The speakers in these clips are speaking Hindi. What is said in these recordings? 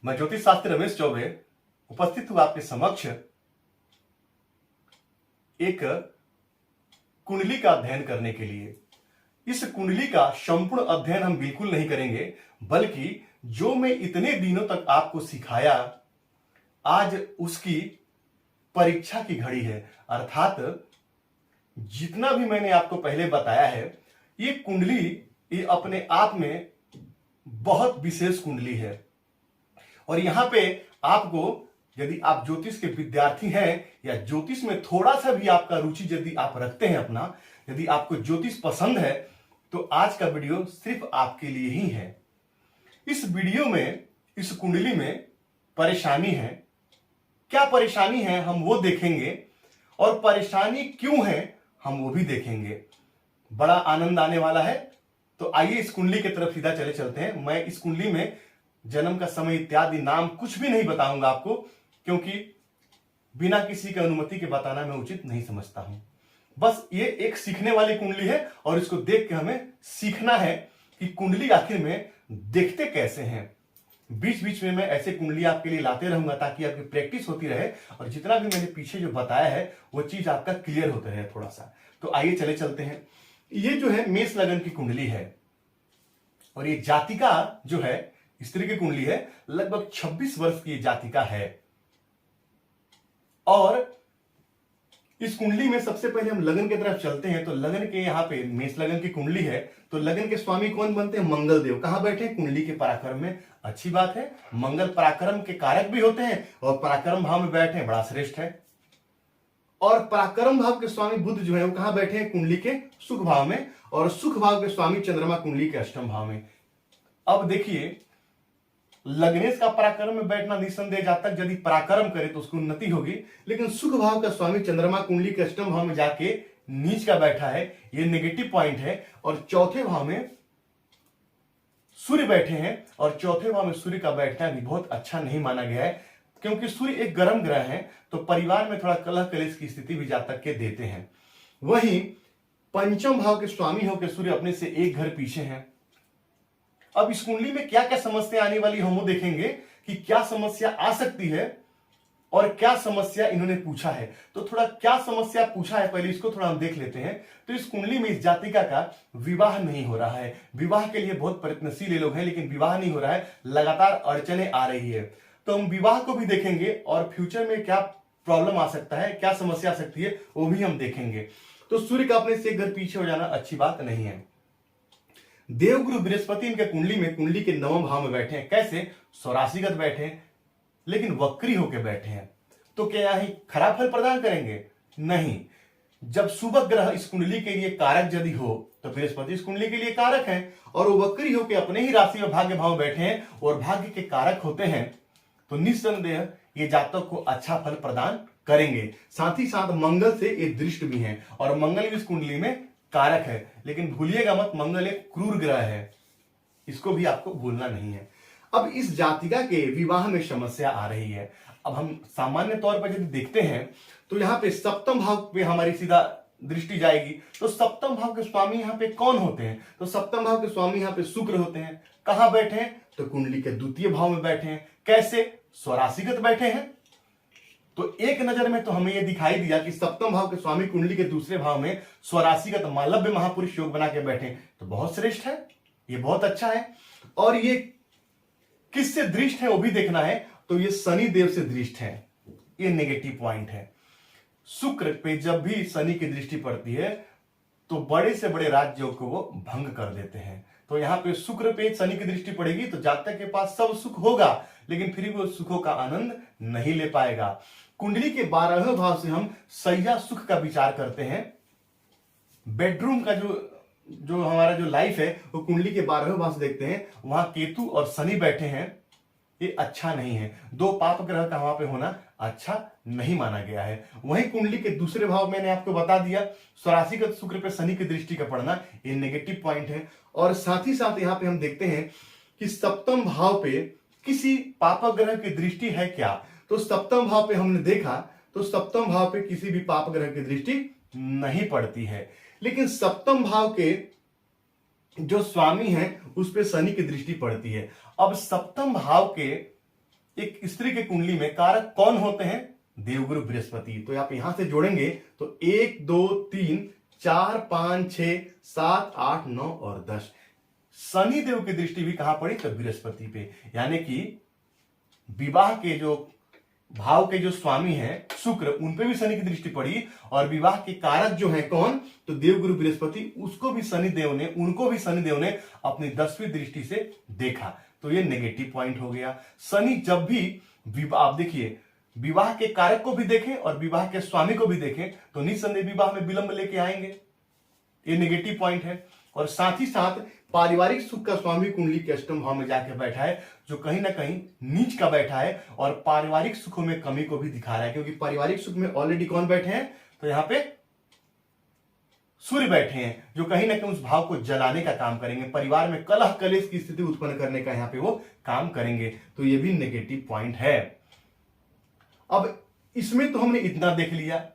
मैं ज्योतिष शास्त्री रमेश चौबे उपस्थित हूं आपके समक्ष एक कुंडली का अध्ययन करने के लिए। इस कुंडली का संपूर्ण अध्ययन हम बिल्कुल नहीं करेंगे, बल्कि जो मैं इतने दिनों तक आपको सिखाया, आज उसकी परीक्षा की घड़ी है। अर्थात जितना भी मैंने आपको पहले बताया है, ये कुंडली ये अपने आप में बहुत विशेष कुंडली है। और यहां पे आपको, यदि आप ज्योतिष के विद्यार्थी हैं या ज्योतिष में थोड़ा सा भी आपका रुचि यदि आप रखते हैं अपना, यदि आपको ज्योतिष पसंद है, तो आज का वीडियो सिर्फ आपके लिए ही है। इस वीडियो में, इस कुंडली में परेशानी है। क्या परेशानी है हम वो देखेंगे, और परेशानी क्यों है हम वो भी देखेंगे। बड़ा आनंद आने वाला है। तो आइए इस कुंडली की तरफ सीधा चले चलते हैं। मैं इस कुंडली में जन्म का समय इत्यादि नाम कुछ भी नहीं बताऊंगा आपको, क्योंकि बिना किसी की अनुमति के बताना मैं उचित नहीं समझता हूं। बस ये एक सीखने वाली कुंडली है और इसको देख के हमें सीखना है कि कुंडली आखिर में देखते कैसे हैं। बीच बीच में मैं ऐसे कुंडली आपके लिए लाते रहूंगा ताकि आपकी प्रैक्टिस होती रहे और जितना भी मैंने पीछे जो बताया है वो चीज आपका क्लियर होते रहे थोड़ा सा। तो आइए चले चलते हैं। ये जो है मेष लगन की कुंडली है और ये जातिका जो है स्त्री की कुंडली है। लगभग 26 वर्ष की जातिका है। और इस कुंडली में सबसे पहले हम लगन की तरफ चलते हैं। तो लगन के यहाँ पे मेष लगन की कुंडली है, तो लगन के स्वामी कौन बनते हैं? मंगल देव। कहां बैठे? कुंडली के पराक्रम में। अच्छी बात है, मंगल पराक्रम के कारक भी होते हैं और पराक्रम भाव में बैठे हैं, बड़ा श्रेष्ठ है। और पराक्रम भाव के स्वामी बुध जो है वो कहां बैठे हैं? कुंडली के सुख भाव में। और सुख भाव के स्वामी चंद्रमा कुंडली के अष्टम भाव में। अब देखिए, लग्नेश का पराक्रम में बैठना निस्संदेह जातक यदि पराक्रम करे तो उसकी उन्नति होगी, लेकिन सुख भाव का स्वामी चंद्रमा कुंडली के अष्टम भाव में जाके नीच का बैठा है, ये नेगेटिव पॉइंट है। और चौथे भाव में सूर्य बैठे हैं और चौथे भाव में सूर्य का बैठना भी बहुत अच्छा नहीं माना गया है, क्योंकि सूर्य एक गर्म ग्रह है, तो परिवार में थोड़ा कलह कलेश की स्थिति भी जातक के देते हैं। वहीं पंचम भाव के स्वामी होकर सूर्य अपने से एक घर पीछे हैं। अब इस कुंडली में क्या क्या समस्या आने वाली हम वो देखेंगे कि क्या समस्या आ सकती है और क्या समस्या इन्होंने पूछा है। तो थोड़ा क्या समस्या पूछा है पहले इसको थोड़ा हम देख लेते हैं। तो इस कुंडली में इस जातिका का विवाह नहीं हो रहा है। विवाह के लिए बहुत प्रयत्नशील लोग हैं, लेकिन विवाह नहीं हो रहा है, लगातार अड़चने आ रही है। तो हम विवाह को भी देखेंगे और फ्यूचर में क्या प्रॉब्लम आ सकता है, क्या समस्या आ सकती है, वो भी हम देखेंगे। तो सूर्य का अपने से एक घर पीछे हो जाना अच्छी बात नहीं है। देवगुरु बृहस्पति इनके कुंडली में, कुंडली के नवम भाव में बैठे हैं। कैसे? स्वराशिगत बैठे हैं, लेकिन वक्री होकर बैठे हैं। तो क्या ही खराब फल प्रदान करेंगे? नहीं। जब शुभ ग्रह इस कुंडली के लिए कारक यदि हो तो बृहस्पति इस कुंडली के लिए कारक है, और वो वक्री होकर अपने ही राशि और भाग्य भाव में बैठे हैं और भाग्य के कारक होते हैं, तो निस्संदेह ये जातक को अच्छा फल प्रदान करेंगे। साथ ही साथ मंगल से एक दृष्ट भी है और मंगल भी इस कुंडली में कारक है। लेकिन भूलिएगा मत, मंगल एक क्रूर ग्रह है, इसको भी आपको भूलना नहीं है। अब इस जातिका के विवाह में समस्या आ रही है। अब हम सामान्य तौर पर यदि देखते हैं तो यहाँ पे सप्तम भाव पे हमारी सीधा दृष्टि जाएगी। तो सप्तम भाव के स्वामी यहाँ पे कौन होते हैं? तो सप्तम भाव के स्वामी यहाँ पे शुक्र होते हैं। कहां बैठे हैं? तो कुंडली के द्वितीय भाव में बैठे हैं। कैसे? स्वराशिगत बैठे हैं। तो एक नजर में तो हमें यह दिखाई दिया कि सप्तम भाव के स्वामी कुंडली के दूसरे भाव में स्वराशिगत मालव्य महापुरुष योग बना के बैठे, तो बहुत श्रेष्ठ है, ये बहुत अच्छा है। और ये किससे दृष्ट है वो भी देखना है। तो ये शनि देव से दृष्ट है, ये नेगेटिव पॉइंट है। शुक्र पे जब भी शनि की दृष्टि पड़ती है तो बड़े से बड़े राज्यों को वो भंग कर देते हैं। तो यहां पे शुक्र पे शनि की दृष्टि पड़ेगी तो जातक के पास सब सुख होगा, लेकिन फिर भी वो सुखों का आनंद नहीं ले पाएगा। कुंडली के 12वें भाव से हम सैया सुख का विचार करते हैं। बेडरूम का जो हमारा जो लाइफ है वो कुंडली के 12वें भाव से देखते हैं। वहां केतु और शनि बैठे हैं, ये अच्छा नहीं है। दो पाप ग्रह का वहां पे होना अच्छा नहीं माना गया है। वहीं कुंडली के दूसरे भाव मैंने आपको बता दिया, स्वराशिगत शुक्र पे शनि की दृष्टि का पड़ना, ये नेगेटिव पॉइंट है। और साथ ही साथ यहाँ पे हम देखते हैं कि सप्तम भाव पे किसी पाप ग्रह की दृष्टि है क्या? तो सप्तम भाव पे हमने देखा तो सप्तम भाव पे किसी भी पाप ग्रह की दृष्टि नहीं पड़ती है, लेकिन सप्तम भाव के जो स्वामी हैं उस पे शनि की दृष्टि पड़ती है। अब सप्तम भाव के एक स्त्री के कुंडली में कारक कौन होते हैं? देवगुरु बृहस्पति। तो आप यहां से जोड़ेंगे तो 1 2 3 4 5 6 7 8 9 और 10। शनि देव की दृष्टि भी कहां पड़ी? तो बृहस्पति पे। यानी कि विवाह के जो भाव के जो स्वामी हैं शुक्र, उन पे भी शनि की दृष्टि पड़ी, और विवाह के कारक जो है कौन? तो देवगुरु बृहस्पति, उसको भी शनि देव ने अपनी 10वीं दृष्टि से देखा। तो ये नेगेटिव पॉइंट हो गया। शनि जब भी विवाह, आप देखिए, विवाह के कारक को भी देखें और विवाह के स्वामी को भी देखें तो निस्संदेह विवाह में विलंब लेके आएंगे। ये नेगेटिव पॉइंट है। और साथ ही साथ पारिवारिक सुख का स्वामी कुंडली के अष्टम भाव में जाके बैठा है, जो कहीं ना कहीं नीच का बैठा है और पारिवारिक सुखों में कमी को भी दिखा रहा है, क्योंकि पारिवारिक सुख में ऑलरेडी कौन बैठे हैं? तो यहां पे सूर्य बैठे हैं, जो कहीं ना कहीं उस भाव को जलाने का काम करेंगे, परिवार में कलह कलेश की स्थिति उत्पन्न करने का यहां पे वो काम करेंगे। तो ये भी नेगेटिव पॉइंट है। अब इसमें तो हमने इतना देख लिया,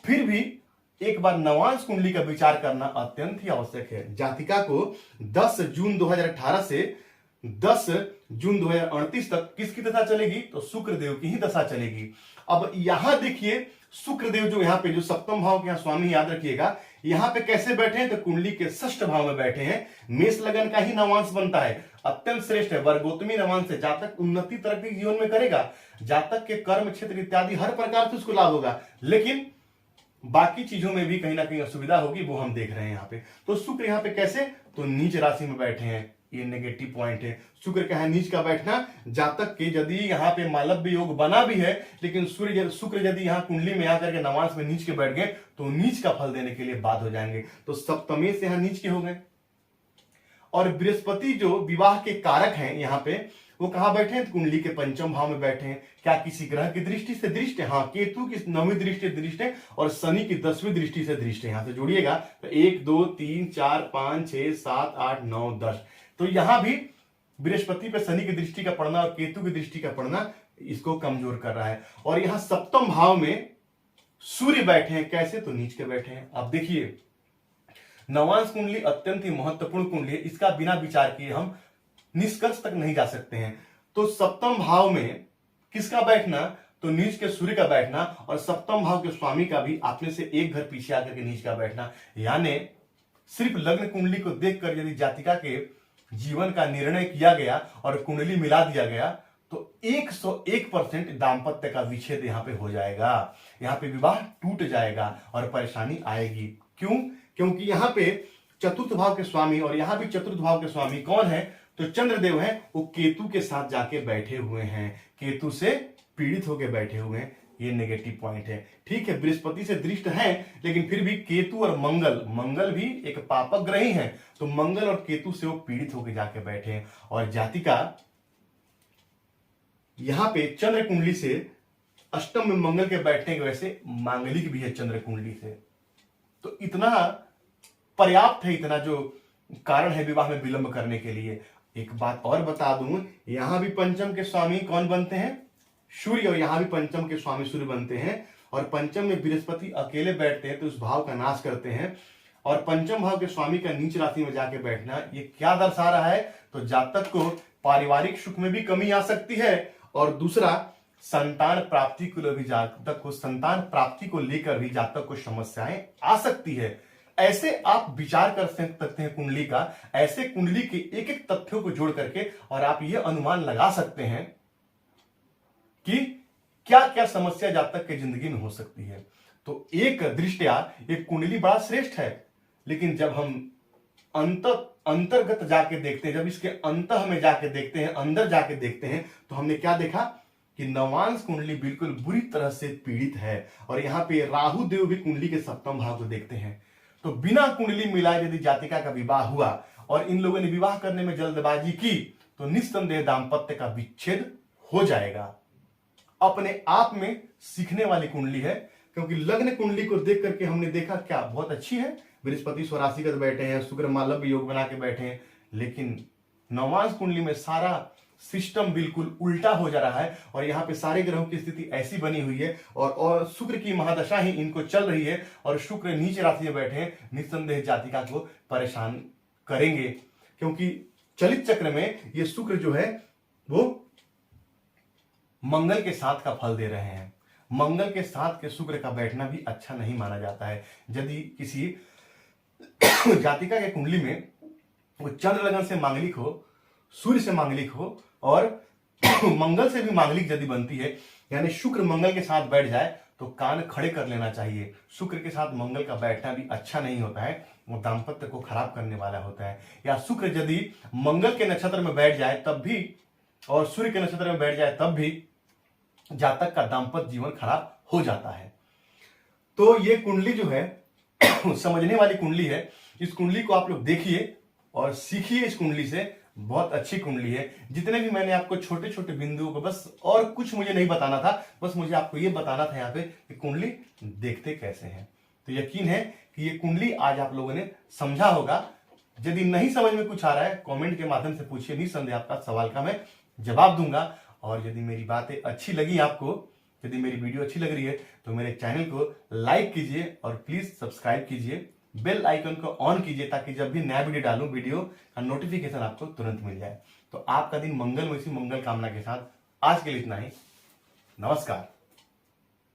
फिर भी एक बार नवांश कुंडली का विचार करना अत्यंत ही आवश्यक है। जातिका को 10 जून 2018 से 10 जून 2038 तक किसकी दशा चलेगी? तो शुक्रदेव की ही दशा चलेगी। अब यहां देखिए, शुक्रदेव जो यहाँ पे जो सप्तम भाव के यहाँ स्वामी, याद रखिएगा, यहां पे कैसे बैठे हैं? तो कुंडली के षष्ठ भाव में बैठे हैं। मेष लगन का ही नवांश बनता है, अत्यंत श्रेष्ठ है, वर्गोत्तमी नवांश है। जातक उन्नति तरक्की जीवन में करेगा, जातक के कर्म क्षेत्र इत्यादि हर प्रकार से उसको लाभ होगा, लेकिन बाकी चीजों में भी कहीं ना कहीं असुविधा होगी, वो हम देख रहे हैं यहाँ पे। तो शुक्र यहाँ पे कैसे? तो नीच राशि में बैठे हैं, ये नेगेटिव पॉइंट है। शुक्र का है नीच का बैठना, जातक के यदि यहाँ पे मालव्य योग बना भी है, लेकिन शुक्र यदि यहाँ कुंडली में आकर के नवांश में नीच के बैठ गए तो नीच का फल देने के लिए बाध्य हो जाएंगे। तो सप्तमे से यहाँ नीच के हो गए। और बृहस्पति जो विवाह के कारक हैं यहाँ पे, वो कहां बैठे हैं? कुंडली के पंचम भाव में बैठे हैं। क्या किसी ग्रह की दृष्टि से दृष्ट है? हाँ, केतु की 9वीं दृष्टि दृष्ट है और शनि की 10वीं दृष्टि से दृष्ट है। यहां से जोड़िएगा तो 1 2 3 4 5 6 7 8 9 10। तो यहां भी बृहस्पति पे शनि की दृष्टि का पड़ना और केतु की दृष्टि का पड़ना इसको कमजोर कर रहा है। और यहां सप्तम भाव में सूर्य बैठे हैं, कैसे? तो नीच के बैठे हैं। अब देखिए, नवांश कुंडली अत्यंत ही महत्वपूर्ण कुंडली है, इसका बिना विचार किए हम निष्कर्ष तक नहीं जा सकते हैं। तो सप्तम भाव में किसका बैठना? तो नीच के सूर्य का बैठना, और सप्तम भाव के स्वामी का भी आपने से एक घर पीछे आकर के नीच का बैठना। यानी सिर्फ लग्न कुंडली को देखकर यदि जातिका के जीवन का निर्णय किया गया और कुंडली मिला दिया गया तो 101% दाम्पत्य का विच्छेद यहां पे हो जाएगा, यहां पे विवाह टूट जाएगा और परेशानी आएगी। क्यों? क्योंकि यहां पे चतुर्थ भाव के स्वामी, और यहां भी चतुर्थ भाव के स्वामी कौन है? तो चंद्रदेव हैं, वो केतु के साथ जाके बैठे हुए हैं, केतु से पीड़ित होकर बैठे हुए हैं। ये नेगेटिव पॉइंट है। ठीक है, बृहस्पति से दृष्ट है, लेकिन फिर भी केतु और मंगल भी एक पापक ग्रह ही है, तो मंगल और केतु से वो पीड़ित होकर जाके बैठे हैं। और जातिका यहां पे चंद्र कुंडली से अष्टम में मंगल के बैठने की वजह से मांगलिक भी है चंद्र कुंडली से। तो इतना पर्याप्त है, इतना जो कारण है विवाह में विलंब करने के लिए। एक बात और बता दूं, यहां भी पंचम के स्वामी कौन बनते हैं? सूर्य, और यहां भी पंचम के स्वामी सूर्य बनते हैं। और पंचम में बृहस्पति अकेले बैठते हैं तो उस भाव का नाश करते हैं। और पंचम भाव के स्वामी का नीच राशि में जाके बैठना ये क्या दर्शा रहा है? तो जातक को पारिवारिक सुख में भी कमी आ सकती है, और दूसरा संतान प्राप्ति को भी जातक को संतान प्राप्ति को लेकर भी जातक को समस्याएं आ सकती है। ऐसे आप विचार कर सकते हैं कुंडली का, ऐसे कुंडली के एक एक तथ्यों को जोड़ करके, और आप ये अनुमान लगा सकते हैं कि क्या क्या समस्या जातक की जिंदगी में हो सकती है। तो एक दृष्टया एक कुंडली बड़ा श्रेष्ठ है, लेकिन जब हम अंतर्गत जाके देखते हैं, जब इसके अंतः में जाके देखते हैं, अंदर जाके देखते हैं, तो हमने क्या देखा कि नवांश कुंडली बिल्कुल बुरी तरह से पीड़ित है। और यहाँ पे राहु देव भी कुंडली के सप्तम भाव को देखते हैं। तो बिना कुंडली मिलाए यदि जातिका का विवाह हुआ और इन लोगों ने विवाह करने में जल्दबाजी की तो निस्संदेह दाम्पत्य का विच्छेद हो जाएगा। अपने आप में सीखने वाली कुंडली है, क्योंकि लग्न कुंडली को देख करके हमने देखा क्या बहुत अच्छी है, बृहस्पति स्वराशिगत बैठे हैं, शुक्र मालव्य योग बना के बैठे हैं, लेकिन नवांश कुंडली में सारा सिस्टम बिल्कुल उल्टा हो जा रहा है। और यहाँ पे सारे ग्रहों की स्थिति ऐसी बनी हुई है, और शुक्र की महादशा ही इनको चल रही है, और शुक्र नीच राशि में बैठे हैं, निस्संदेह जातिका को परेशान करेंगे। क्योंकि चलित चक्र में ये शुक्र जो है वो मंगल के साथ का फल दे रहे हैं। मंगल के साथ के शुक्र का बैठना भी अच्छा नहीं माना जाता है। यदि किसी जातिका के कुंडली में वो चंद्र लगन से मांगलिक हो, सूर्य से मांगलिक हो और मंगल से भी मांगलिक यदि बनती है, यानी शुक्र मंगल के साथ बैठ जाए तो कान खड़े कर लेना चाहिए। शुक्र के साथ मंगल का बैठना भी अच्छा नहीं होता है, वो दाम्पत्य को खराब करने वाला होता है। या शुक्र यदि मंगल के नक्षत्र में बैठ जाए तब भी और सूर्य के नक्षत्र में बैठ जाए तब भी जातक का दाम्पत्य जीवन खराब हो जाता है। तो ये कुंडली जो है समझने वाली कुंडली है। इस कुंडली को आप लोग देखिए और सीखिए। इस कुंडली से बहुत अच्छी कुंडली है। जितने भी मैंने आपको छोटे छोटे बिंदुओं को, बस और कुछ मुझे नहीं बताना था, बस मुझे आपको ये बताना था यहाँ पे कि कुंडली देखते कैसे हैं। तो यकीन है कि ये कुंडली आज आप लोगों ने समझा होगा। यदि नहीं समझ में कुछ आ रहा है कमेंट के माध्यम से पूछिए, निसंदेह आपका सवाल का मैं जवाब दूंगा। और यदि मेरी बातें अच्छी लगी आपको, यदि मेरी वीडियो अच्छी लग रही है तो मेरे चैनल को लाइक कीजिए और प्लीज सब्सक्राइब कीजिए, बेल आइकन को ऑन कीजिए ताकि जब भी नया वीडियो डालूं वीडियो का नोटिफिकेशन आपको तुरंत मिल जाए। तो आपका दिन मंगलमय सी मंगल कामना के साथ आज के लिए इतना ही। नमस्कार।